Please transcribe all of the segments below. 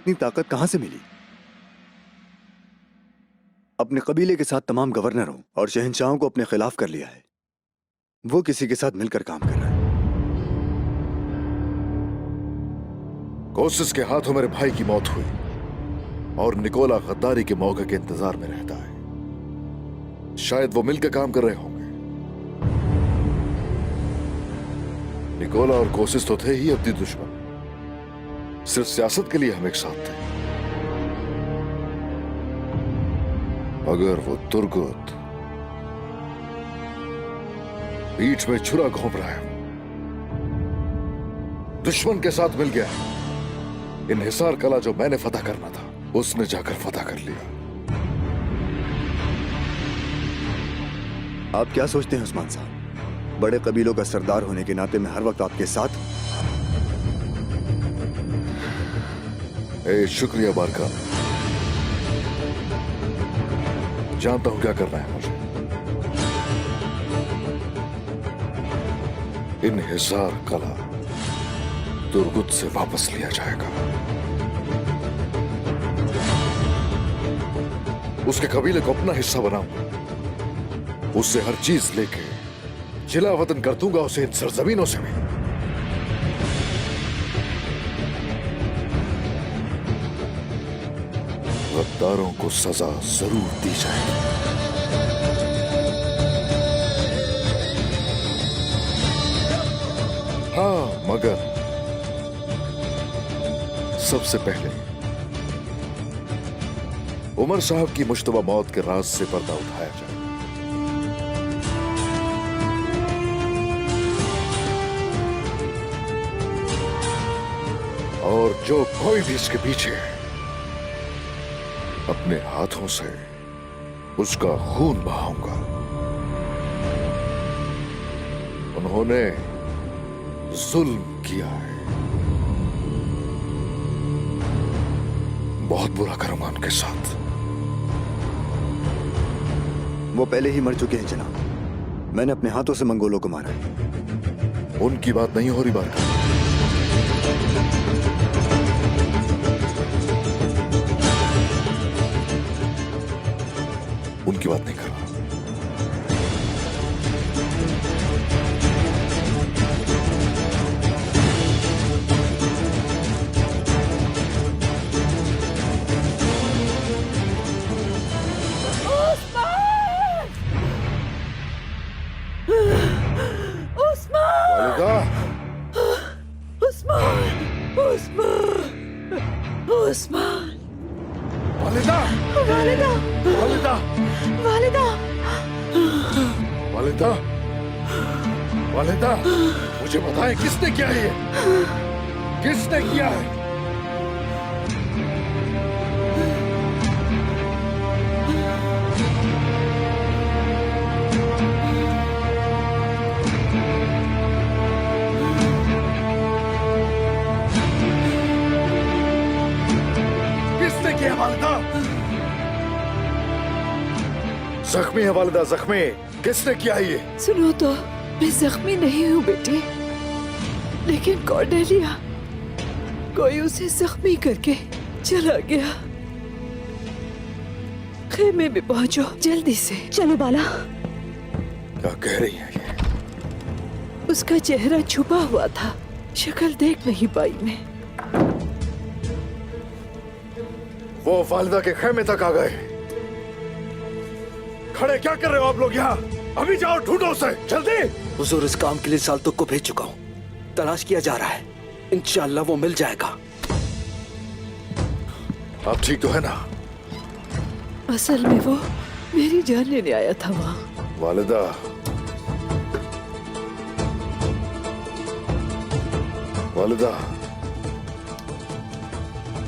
इतनी ताकत कहां से मिली? अपने कबीले के साथ तमाम गवर्नरों और शहंशाहों को अपने खिलाफ कर लिया है। वो किसी के साथ मिलकर काम कर रहा है। कोसिस के हाथों मेरे भाई की मौत हुई और निकोला गद्दारी के मौके के इंतजार में रहता है। शायद वो मिलकर काम कर रहे होंगे। निकोला और कोसिस तो थे ही अब्दी दुश्मन, सिर्फ सियासत के लिए हम एक साथ थे। मगर वो तुर्गुत बीच में छुरा घोंप रहा है, दुश्मन के साथ मिल गया। इन्हिसार कला जो मैंने फतह करना था, उसने जाकर फतह कर लिया। आप क्या सोचते हैं उस्मान साहब? बड़े कबीलों का सरदार होने के नाते मैं हर वक्त आपके साथ। शुक्रिया बारका, जानता हूं क्या करना है मुझे। इन्हिसार कला तुर्गुत से वापस लिया जाएगा। उसके कबीले को अपना हिस्सा बनाऊंगा, उससे हर चीज लेके जिला वतन कर दूंगा उसे इन सरजमीनों से भी। गद्दारों को सजा जरूर दी जाएगी। हाँ, मगर सबसे पहले उमर साहब की मुश्तबा मौत के राज से पर्दा उठाया जाए। और जो कोई भी इसके पीछे है, अपने हाथों से उसका खून बहाऊंगा। उन्होंने जुल्म किया है, बहुत बुरा करूंगा उनके साथ। वो पहले ही मर चुके हैं जनाब। मैंने अपने हाथों से मंगोलों को मारा है। उनकी बात नहीं हो रही बारका। उनकी बात नहीं कर रहा। वालिदा, वालिदा, वालिदा, वालिदा, वालिदा, वालिदा, मुझे बताएं किसने किया है ये? किसने किया है? किसने किया वालिदा? जख्मी है वालिदा, जख्मी। किसने किया ये? सुनो तो, मैं जख्मी नहीं हूँ बेटी, लेकिन कॉर्डेलिया, कोई उसे जख्मी करके चला गया। खेमे में पहुंचो जल्दी से। चलो बाला। क्या कह रही है ये? उसका चेहरा छुपा हुआ था, शक्ल देख नहीं पाई मैं। वो वालिदा के खेमे तक आ गए। खड़े क्या कर रहे हो आप लोग यहाँ? अभी जाओ, ढूंढो उसे, जल्दी। हुजूर, इस काम के लिए साल तक को भेज चुका हूँ, तलाश किया जा रहा है। इंशाअल्लाह वो मिल जाएगा। आप ठीक तो है ना? असल में वो मेरी जान लेने आया था वहाँ। वालिदा, वालिदा,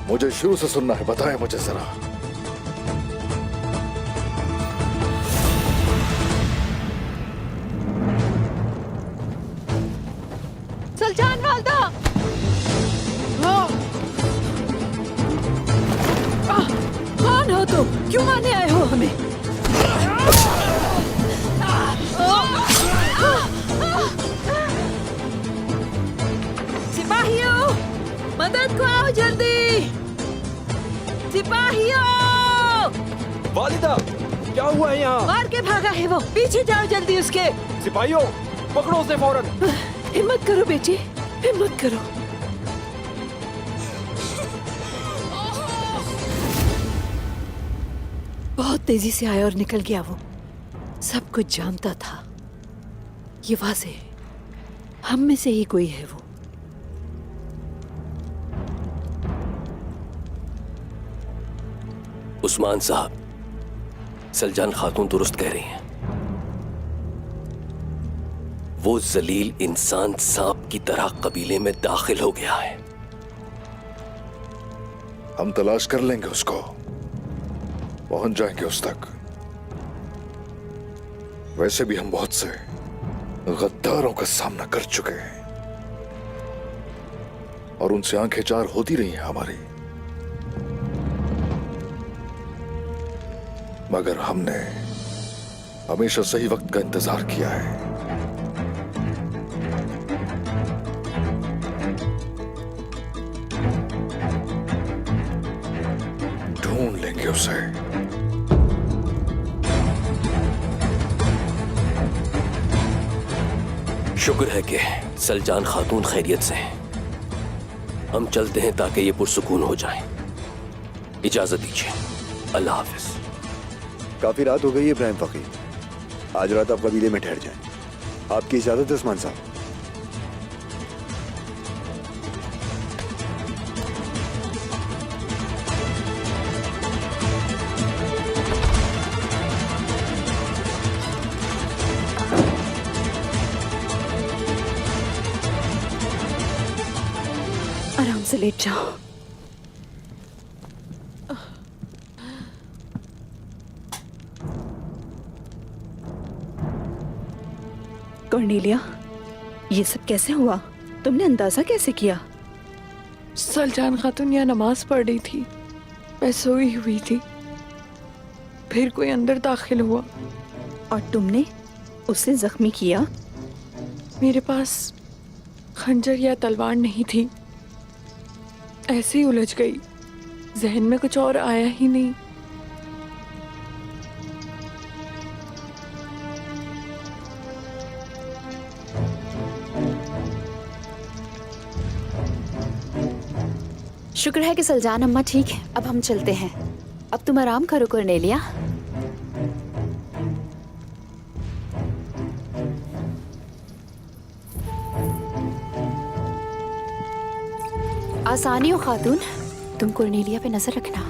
मुझे शुरू से सुनना है, बताएं मुझे जरा। सुल्तान वालिदा, कौन हो तुम? क्यों मारने आए हो हमें? सिपाहियों, मदद को आओ जल्दी। सिपाहियों! वालिदा, क्या हुआ है यहाँ? मार के भागा है वो। पीछे जाओ जल्दी उसके। सिपाहियों, पकड़ो उसे फौरन। हिम्मत करो बेटे, हिम्मत करो। बहुत तेजी से आया और निकल गया वो। सब कुछ जानता था। ये वाज़ेह है, हम में से ही कोई है वो। उस्मान साहब, सलजान खातून दुरुस्त कह रही हैं। वो जलील इंसान सांप की तरह कबीले में दाखिल हो गया है। हम तलाश कर लेंगे उसको, पहुंच जाएंगे उस तक। वैसे भी हम बहुत से गद्दारों का सामना कर चुके हैं और उनसे आंखें चार होती रही हैं हमारी, मगर हमने हमेशा सही वक्त का इंतजार किया है। ढूंढ लेंगे उसे। शुक्र है कि सलजान खातून खैरियत से हैं। हम चलते हैं ताकि ये पुरसुकून हो जाएं। इजाजत दीजिए, अल्लाह हाफिज। काफी रात हो गई है इब्राहिम फकीर, आज रात आप कबीले में ठहर जाएं। आपकी इजाजत है उस्मान साहब। आराम से लेट जाओ। कॉर्नेलिया, ये सब कैसे हुआ? तुमने अंदाजा कैसे किया? सलजान खातून यहाँ नमाज पढ़ रही थी, मैं सोई हुई थी। फिर कोई अंदर दाखिल हुआ और तुमने उसे जख्मी किया? मेरे पास खंजर या तलवार नहीं थी, ऐसे ही उलझ गई। जहन में कुछ और आया ही नहीं। शुक्र है कि सलजान अम्मा ठीक है। अब हम चलते हैं। अब तुम आराम करो कॉर्नेलिया। आसानी हो खातून, तुम कॉर्नेलिया पे नजर रखना।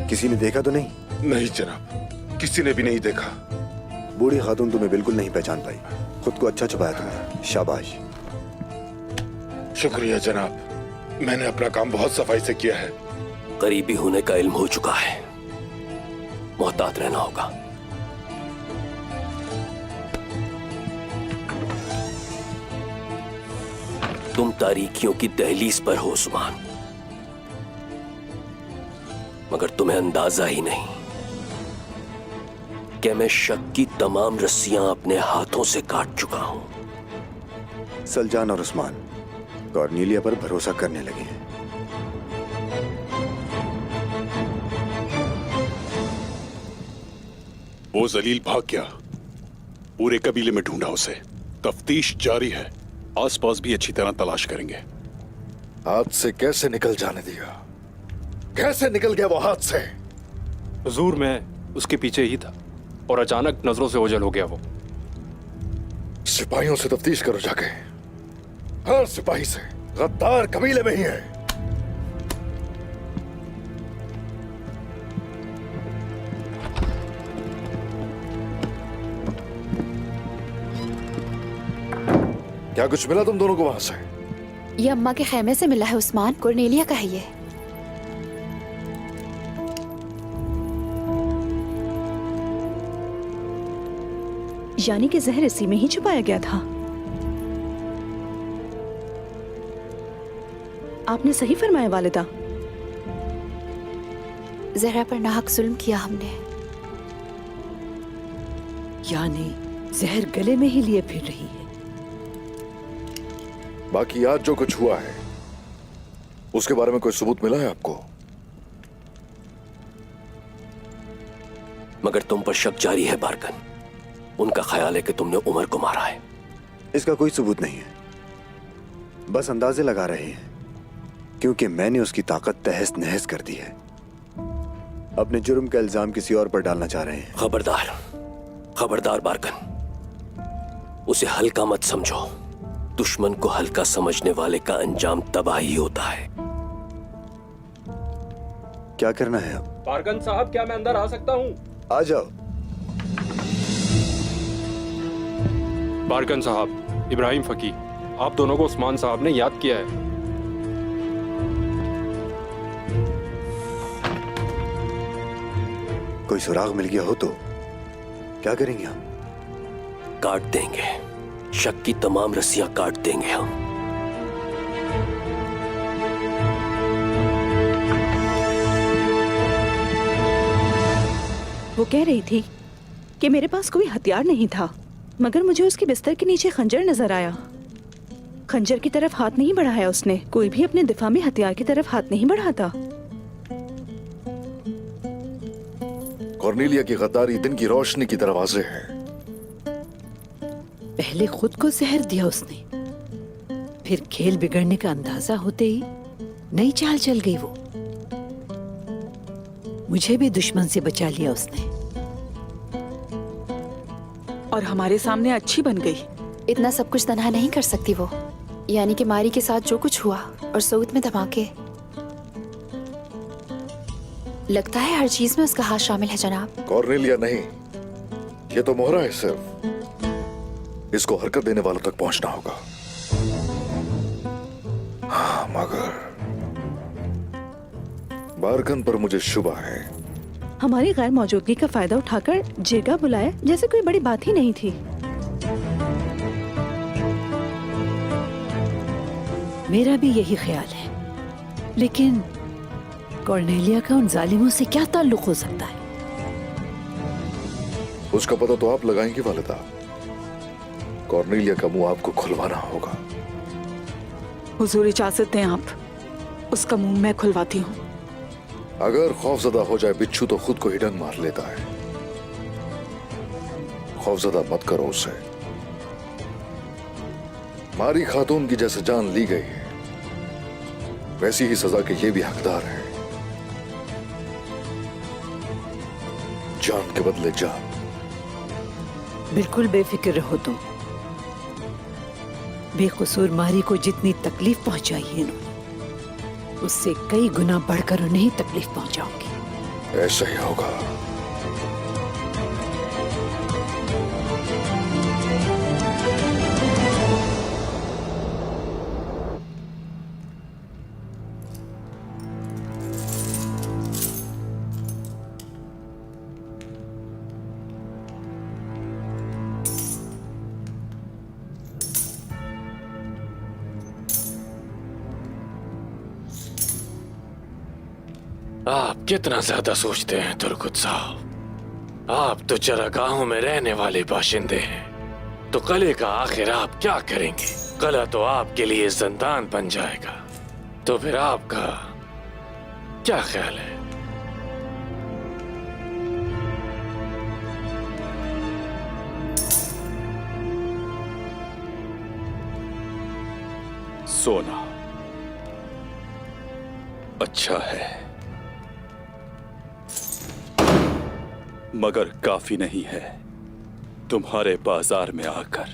किसी ने देखा तो नहीं? नहीं जनाब, किसी ने भी नहीं देखा। बूढ़ी खातून तुम्हें बिल्कुल नहीं पहचान पाई। खुद को अच्छा छुपाया तुमने, शाबाश। शुक्रिया जनाब, मैंने अपना काम बहुत सफाई से किया है। करीबी होने का इल्म हो चुका है, मोहतात रहना होगा। तुम तारीकियों की दहलीज पर हो उस्मान, मगर तुम्हें अंदाजा ही नहीं कि मैं शक की तमाम रस्सियां अपने हाथों से काट चुका हूं। सलजान और उस्मान कॉर्नेलिया पर भरोसा करने लगे हैं। वो जलील भाग गया, पूरे कबीले में ढूंढा उसे। तफ्तीश जारी है, आसपास भी अच्छी तरह तलाश करेंगे। हाथ से कैसे निकल जाने दिया? कैसे निकल गया वो हाथ से? हुजूर, मैं उसके पीछे ही था और अचानक नजरों से ओझल हो गया वो। सिपाहियों से तफ्तीश करो जाके, हर सिपाही से। गद्दार कबीले में ही है। क्या कुछ मिला तुम दोनों को वहां से? ये अम्मा के खेमे से मिला है उस्मान, कॉर्नेलिया का है ये। यानी कि जहर इसी में ही छुपाया गया था। आपने सही फरमाया वालिदा, जहरा पर नाहक जुल्म किया हमने। यानी जहर गले में ही लिए फिर रही है। बाकी आज जो कुछ हुआ है उसके बारे में कोई सबूत मिला है आपको? मगर तुम पर शक जारी है बारकन। उनका ख्याल है कि तुमने उमर को मारा है। इसका कोई सबूत नहीं है, बस अंदाजे लगा रहे हैं, क्योंकि मैंने उसकी ताकत तहस नहस कर दी है। अपने जुर्म का इल्जाम किसी और पर डालना चाह रहे हैं। खबरदार, खबरदार बारकन, उसे हल्का मत समझो। दुश्मन को हल्का समझने वाले का अंजाम तबाही होता है। क्या करना है अब? बारकन साहब, क्या मैं अंदर आ सकता हूँ? आ जाओ। बारकन साहब, इब्राहिम फकी, आप दोनों को उस्मान साहब ने याद किया है। कोई सुराग मिल गया हो तो क्या करेंगे हम? काट देंगे, शक की तमाम रस्सियां काट देंगे हम। वो कह रही थी कि मेरे पास कोई हथियार नहीं था, मगर मुझे उसके बिस्तर के नीचे खंजर नजर आया। खंजर की तरफ हाथ नहीं बढ़ाया उसने। कोई भी अपने दिफा में हथियार की तरफ हाथ नहीं बढ़ाता। कॉर्नेलिया की गद्दारी दिन की रोशनी की तरह वाज़ेह है। पहले खुद को जहर दिया उसने, फिर खेल बिगड़ने का अंदाजा होते ही नई चाल चल गई वो। मुझे भी दुश्मन से बचा लिया उसने। और हमारे सामने अच्छी बन गई। इतना सब कुछ तनहा नहीं कर सकती वो। यानी कि मारी के साथ जो कुछ हुआ और सऊद में धमाके, लगता है हर चीज में उसका हाथ शामिल है जनाब। कॉर्नेलिया नहीं, ये तो मोहरा है सिर्फ। इसको हरकत देने वालों तक पहुंचना होगा। हाँ, मगर बारकन पर मुझे शुबा है। हमारी गैर मौजूदगी का फायदा उठाकर जिरगा बुलाया जैसे कोई बड़ी बात ही नहीं थी। मेरा भी यही ख्याल है, लेकिन कॉर्नेलिया का उन जालिमों से क्या ताल्लुक हो सकता है? उसका पता तो आप लगाएंगे वालिदा। कॉर्नेलिया का मुंह आपको खुलवाना होगा। हुजूर इजाजत दें आप, उसका मुंह मैं खुलवाती हूँ। अगर खौफजदा हो जाए बिच्छू तो खुद को ही डंग मार लेता है। खौफजदा मत करो उसे। मारी खातून की जैसे जान ली गई है, वैसी ही सजा के ये भी हकदार है। जान के बदले जान। बिल्कुल बेफिक्र रहो तुम। बेकसूर मारी को जितनी तकलीफ पहुंचाई है इन्होंने, उससे कई गुना बढ़कर उन्हें ही तकलीफ पहुंचाओगी। ऐसा ही होगा। आप कितना ज्यादा सोचते हैं तुर्कुत साहब। आप तो चरागाहों में रहने वाले बाशिंदे हैं, तो कले का आखिर आप क्या करेंगे? कला तो आपके लिए जिंदान बन जाएगा। तो फिर आपका क्या ख्याल है? सोना अच्छा है, मगर काफी नहीं है। तुम्हारे बाजार में आकर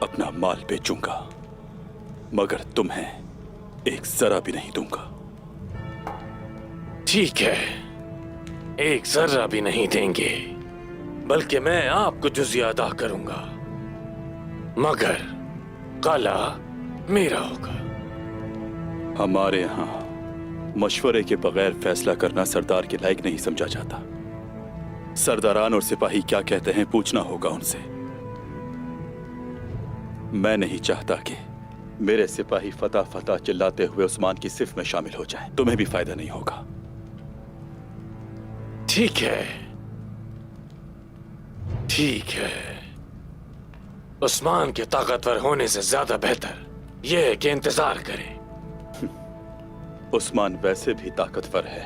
अपना माल बेचूंगा, मगर तुम्हें एक जरा भी नहीं दूंगा। ठीक है, एक जर्रा भी नहीं देंगे, बल्कि मैं आपको जुजिया अदा करूंगा, मगर काला मेरा होगा। हमारे यहां मशवरे के बगैर फैसला करना सरदार के लायक नहीं समझा जाता। सरदारान और सिपाही क्या कहते हैं पूछना होगा उनसे। मैं नहीं चाहता कि मेरे सिपाही फतह फतह चिल्लाते हुए उस्मान की सिफ में शामिल हो जाएं। तुम्हें भी फायदा नहीं होगा। ठीक है, ठीक है। उस्मान के ताकतवर होने से ज्यादा बेहतर यह है कि इंतजार करें। उस्मान वैसे भी ताकतवर है।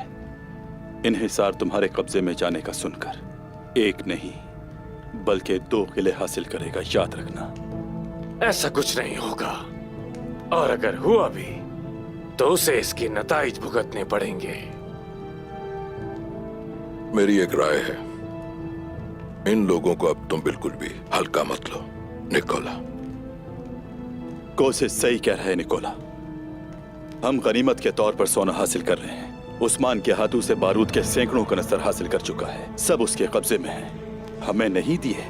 इन्हिसार तुम्हारे कब्जे में जाने का सुनकर एक नहीं बल्कि 2 किले हासिल करेगा, याद रखना। ऐसा कुछ नहीं होगा, और अगर हुआ भी तो उसे इसकी नताइज भुगतने पड़ेंगे। मेरी एक राय है, इन लोगों को अब तुम बिल्कुल भी हल्का मत लो, निकोला। कोशिश सही कह रहे हैं निकोला। हम गनीमत के तौर पर सोना हासिल कर रहे हैं। उस्मान के हाथों से बारूद के सैकड़ों कनस्तर हासिल कर चुका है, सब उसके कब्जे में है, हमें नहीं दिए।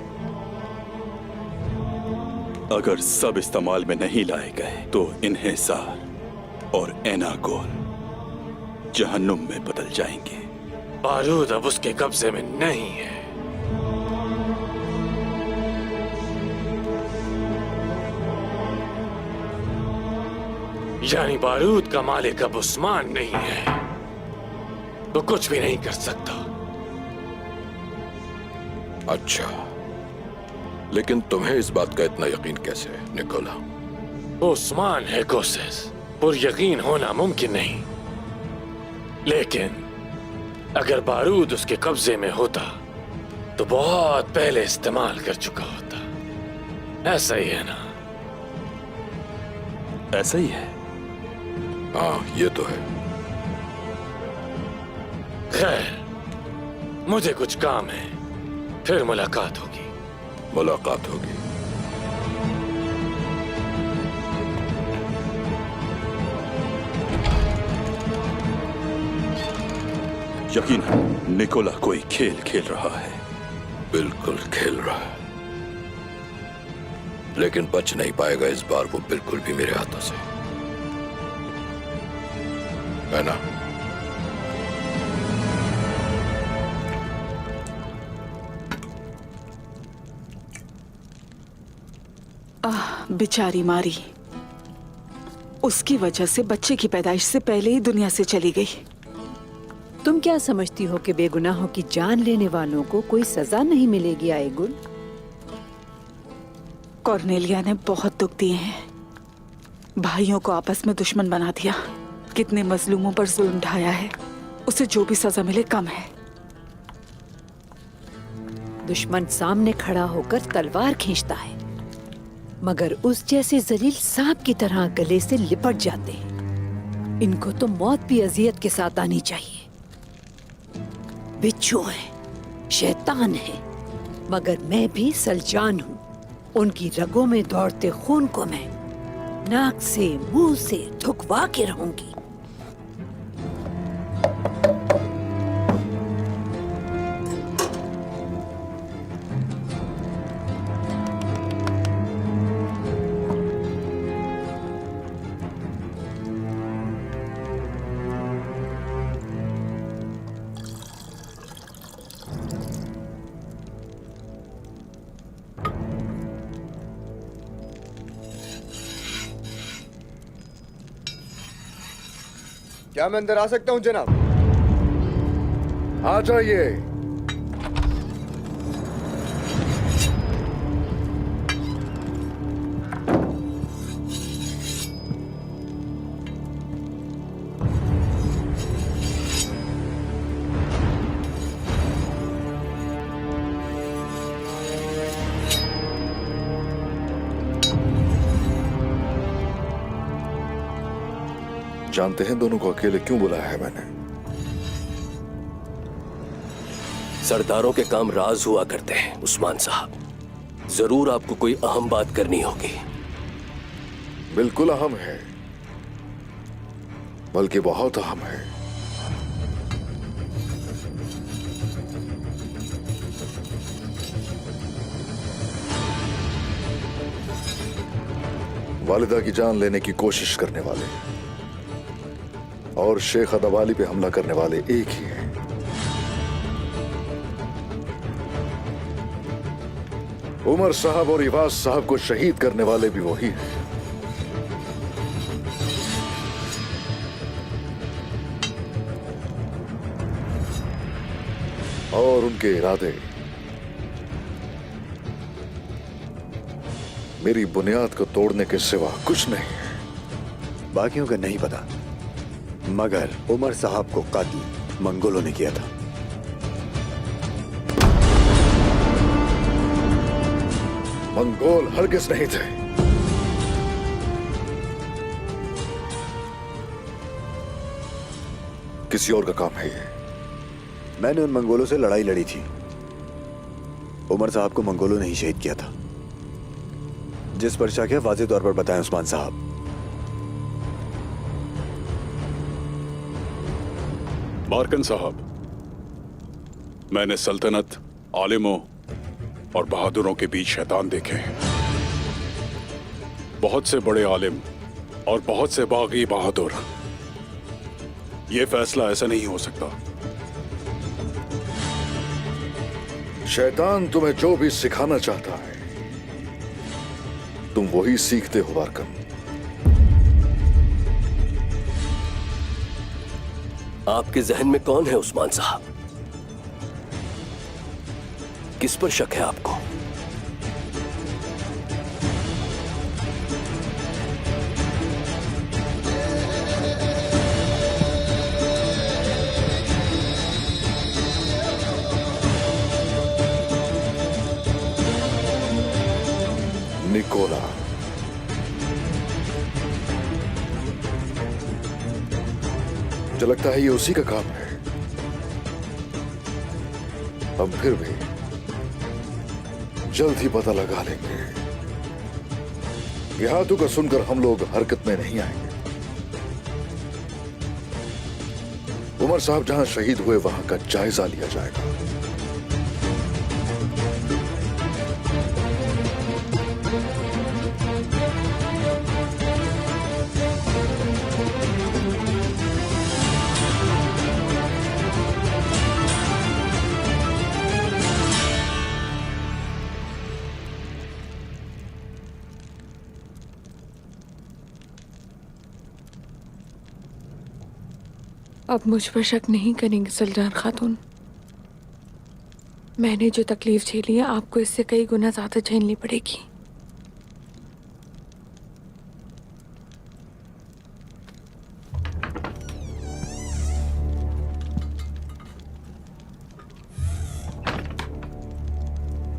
अगर सब इस्तेमाल में नहीं लाए गए तो इन्हिसार और एनागोल जहन्नुम में बदल जाएंगे। बारूद अब उसके कब्जे में नहीं है। यानी बारूद का मालिक अब उस्मान नहीं है, तो कुछ भी नहीं कर सकता। अच्छा, लेकिन तुम्हें इस बात का इतना यकीन कैसे है, निकोला? उस्मान है कोशिश, पर यकीन होना मुमकिन नहीं। लेकिन अगर बारूद उसके कब्जे में होता तो बहुत पहले इस्तेमाल कर चुका होता। ऐसा ही है ना? ऐसा ही है। हाँ, ये तो है। खैर, मुझे कुछ काम है, फिर मुलाकात होगी। मुलाकात होगी। यकीन है निकोला कोई खेल खेल रहा है। बिल्कुल खेल रहा है, लेकिन बच नहीं पाएगा इस बार वो बिल्कुल भी मेरे हाथों से, है ना? बेचारी मारी, उसकी वजह से बच्चे की पैदाइश से पहले ही दुनिया से चली गई। तुम क्या समझती हो कि बेगुनाहों की जान लेने वालों को कोई सजा नहीं मिलेगी आएगुल? कॉर्नेलिया ने बहुत दुख दिए हैं, भाइयों को आपस में दुश्मन बना दिया, कितने मजलूमों पर जुल्म ढाया है। उसे जो भी सजा मिले कम है। दुश्मन सामने खड़ा होकर तलवार खींचता है, मगर उस जैसे जलील सांप की तरह गले से लिपट जाते हैं। इनको तो मौत भी अजियत के साथ आनी चाहिए। बिच्छू है, शैतान है, मगर मैं भी सलजान हूँ। उनकी रगों में दौड़ते खून को मैं नाक से मुंह से थुकवा के रहूंगी। क्या मैं अंदर आ सकता हूँ जनाब? आ जाइए। जानते हैं दोनों को अकेले क्यों बुलाया है मैंने? सरदारों के काम राज हुआ करते हैं उस्मान साहब। जरूर आपको कोई अहम बात करनी होगी। बिल्कुल अहम है, बल्कि बहुत अहम है। वालिदा की जान लेने की कोशिश करने वाले और शेख अदवाली पे हमला करने वाले एक ही हैं। उमर साहब और इवाज साहब को शहीद करने वाले भी वही हैं। और उनके इरादे मेरी बुनियाद को तोड़ने के सिवा कुछ नहीं है। बाकियों का नहीं पता, मगर उमर साहब को कत्ल मंगोलों ने किया था। मंगोल हरगिज नहीं थे। किसी और का काम है ये। मैंने उन मंगोलों से लड़ाई लड़ी थी। उमर साहब को मंगोलों ने ही शहीद किया था। जिस पर शक है वाज़ेह तौर पर बताएं उस्मान साहब। बारकन साहब, मैंने सल्तनत, आलिमों और बहादुरों के बीच शैतान देखे हैं। बहुत से बड़े आलिम और बहुत से बागी बहादुर। यह फैसला ऐसा नहीं हो सकता। शैतान तुम्हें जो भी सिखाना चाहता है तुम वही सीखते हो बारकन। आपके जहन में कौन है उस्मान साहब? किस पर शक है आपको? निकोला। मुझे लगता है ये उसी का काम है। हम फिर भी जल्द ही पता लगा लेंगे। यहां तो का सुनकर हम लोग हरकत में नहीं आएंगे। उमर साहब जहां शहीद हुए वहां का जायजा लिया जाएगा। अब मुझ पर शक नहीं करेंगे सलजान खातून। मैंने जो तकलीफ झेली है आपको इससे कई गुना ज्यादा झेलनी पड़ेगी।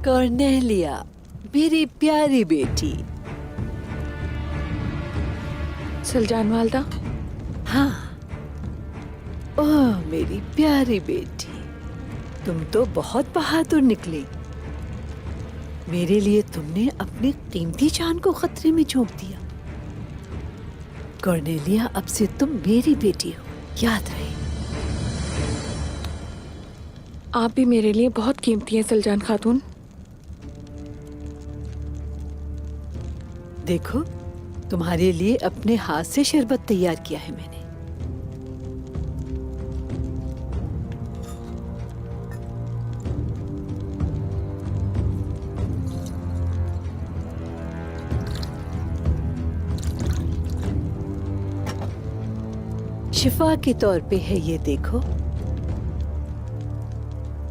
कॉर्नेलिया, मेरी प्यारी बेटी। सलजान वालदा। हाँ, ओह मेरी प्यारी बेटी, तुम तो बहुत बहादुर निकली। मेरे लिए तुमने अपनी कीमती जान को खतरे में झोंक दिया। कॉर्नेलिया, अब से तुम मेरी बेटी हो, याद रहे। आप भी मेरे लिए बहुत कीमती हैं सलजान खातून। देखो, तुम्हारे लिए अपने हाथ से शरबत तैयार किया है मैंने। शिफा के तौर पे है ये, देखो,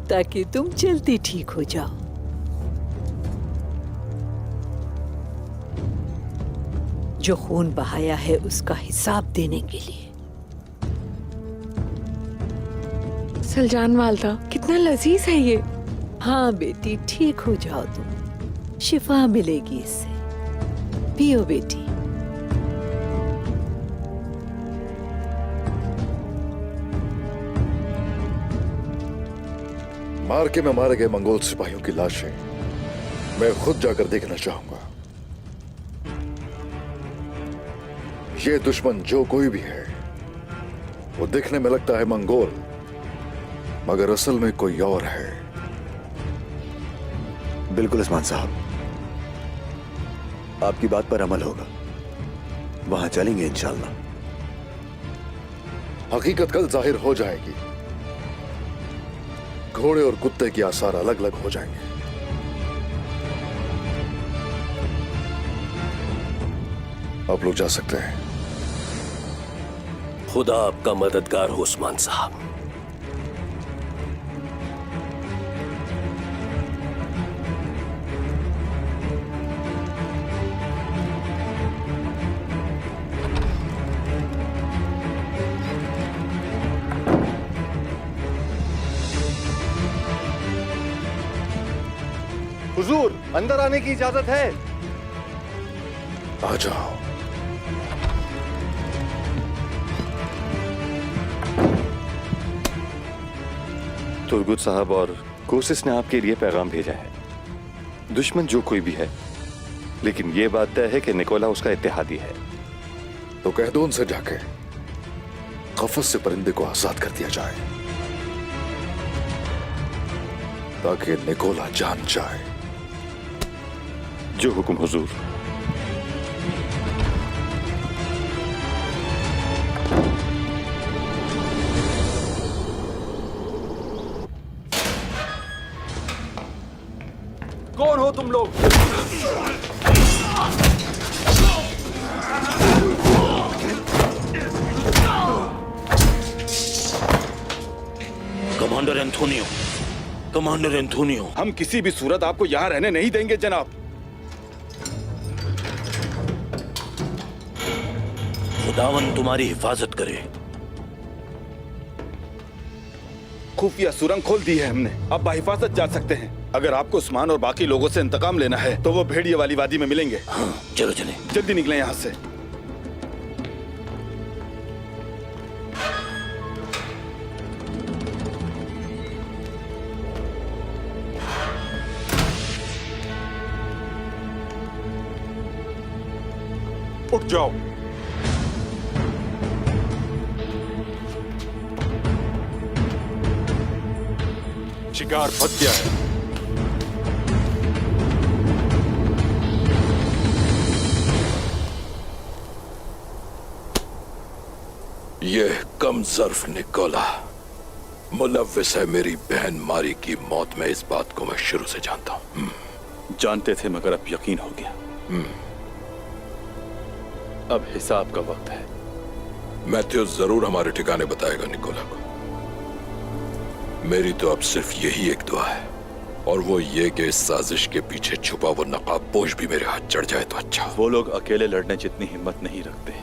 ताकि तुम जल्दी ठीक हो जाओ। जो खून बहाया है उसका हिसाब देने के लिए। सलजान वालदा, कितना लजीज है ये। हाँ बेटी, ठीक हो जाओ तुम, शिफा मिलेगी इससे। पियो बेटी। मार्के में मारे गए मंगोल सिपाहियों की लाशें मैं खुद जाकर देखना चाहूंगा। ये दुश्मन जो कोई भी है वो दिखने में लगता है मंगोल, मगर असल में कोई और है। बिल्कुल उस्मान साहब, आपकी बात पर अमल होगा। वहां चलेंगे इंशाल्लाह। हकीकत कल जाहिर हो जाएगी। घोड़े और कुत्ते के आसार अलग अलग हो जाएंगे। आप लोग जा सकते हैं। खुदा आपका मददगार हो उस्मान साहब। हुजूर, अंदर आने की इजाजत है। आ जाओ। तुर्गुत साहब और कोसिस ने आपके लिए पैगाम भेजा है। दुश्मन जो कोई भी है, लेकिन ये बात तय है कि निकोला उसका इत्तेहादी है। तो कह दो उनसे जाके कफस से परिंदे को आजाद कर दिया जाए, ताकि निकोला जान जाए। जो हुक्म हुजूर। कौन हो तुम लोग? Commander Antonio, commander Antonio. हम किसी भी सूरत आपको यहाँ रहने नहीं देंगे जनाब। खुदावन तुम्हारी हिफाजत करे। खुफिया सुरंग खोल दी है हमने, अब बाहिफाजत जा सकते हैं। अगर आपको उस्मान और बाकी लोगों से इंतकाम लेना है तो वो भेड़िए वाली वादी में मिलेंगे। हाँ, चलो चले। जल्दी निकलें यहाँ से। उठ जाओ। शिकार फंस गया है। ये कम ज़र्फ निकोला मुलव्विस है मेरी बहन मारी की मौत में। इस बात को मैं शुरू से जानता हूं। जानते थे मगर अब यकीन हो गया। अब हिसाब का वक्त है। मैथ्यूस जरूर हमारे ठिकाने बताएगा निकोला को। मेरी तो अब सिर्फ यही एक दुआ है, और वो ये कि इस साजिश के पीछे छुपा वो नकाबपोश भी मेरे हाथ चढ़ जाए तो अच्छा। वो लोग अकेले लड़ने जितनी हिम्मत नहीं रखते।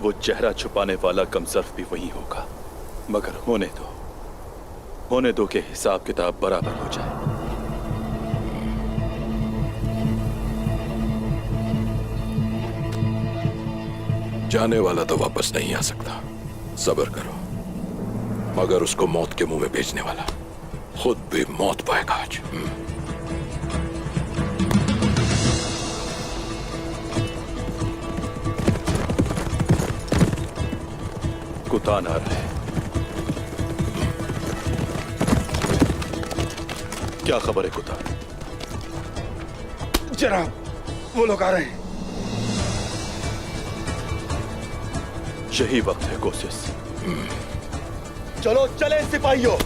वो चेहरा छुपाने वाला कमसर्फ भी वही होगा। मगर होने दो कि हिसाब किताब बराबर हो जाए। जाने वाला तो वापस नहीं आ सकता, सब्र करो। मगर उसको मौत के मुंह में भेजने वाला खुद भी मौत पाएगा आज। कुतान आ रहा है। क्या खबर है कुतान? जनाब, वो लोग आ रहे हैं। यही वक्त है कोशिश। चलो चले सिपाहियों।